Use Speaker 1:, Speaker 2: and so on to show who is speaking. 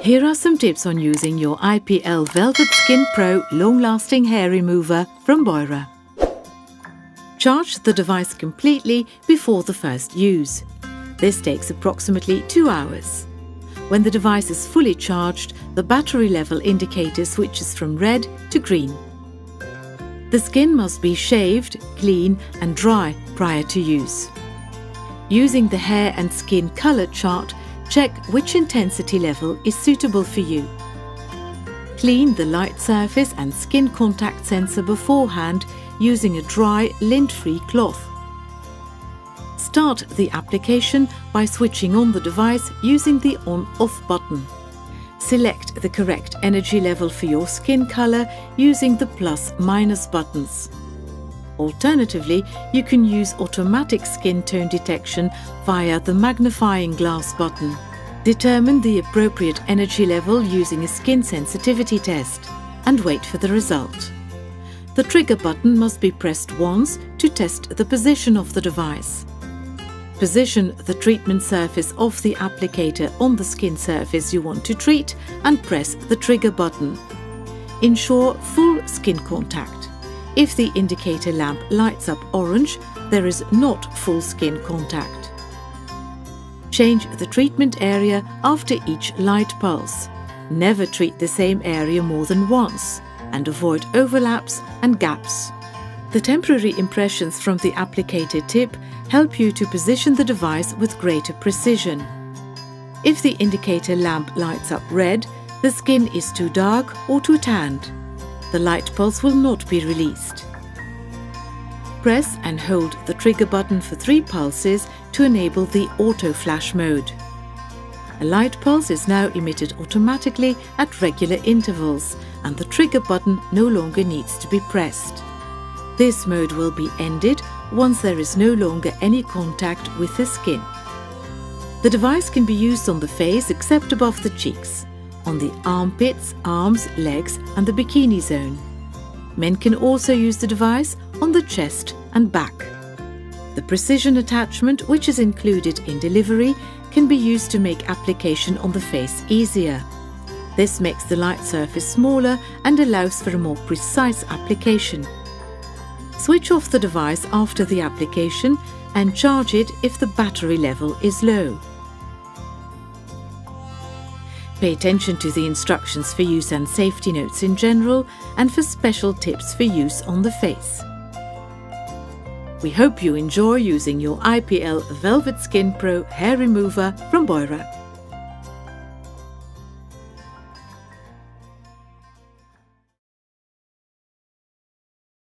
Speaker 1: Here are some tips on using your IPL Velvet Skin Pro long-lasting hair remover from Beurer. Charge the device completely before the first use. This takes approximately 2 hours. When the device is fully charged, the battery level indicator switches from red to green. The skin must be shaved, clean and dry prior to use. Using the hair and skin color chart, check which intensity level is suitable for you. Clean the light surface and skin contact sensor beforehand using a dry, lint-free cloth. Start the application by switching on the device using the on-off button. Select the correct energy level for your skin color using the plus/minus buttons. Alternatively, you can use automatic skin tone detection via the magnifying glass button. Determine the appropriate energy level using a skin sensitivity test and wait for the result. The trigger button must be pressed once to test the position of the device. Position the treatment surface of the applicator on the skin surface you want to treat and press the trigger button. Ensure full skin contact. If the indicator lamp lights up orange, there is not full skin contact. Change the treatment area after each light pulse. Never treat the same area more than once and avoid overlaps and gaps. The temporary impressions from the applicator tip help you to position the device with greater precision. If the indicator lamp lights up red, the skin is too dark or too tanned. The light pulse will not be released. Press and hold the trigger button for 3 pulses to enable the auto flash mode. A light pulse is now emitted automatically at regular intervals and the trigger button no longer needs to be pressed. This mode will be ended once there is no longer any contact with the skin. The device can be used on the face except above the cheeks, on the armpits, arms, legs and the bikini zone. Men can also use the device on the chest and back. The precision attachment, which is included in delivery, can be used to make application on the face easier. This makes the light surface smaller and allows for a more precise application. Switch off the device after the application and charge it if the battery level is low. Pay attention to the instructions for use and safety notes in general and for special tips for use on the face. We hope you enjoy using your IPL Velvet Skin Pro hair remover from Beurer.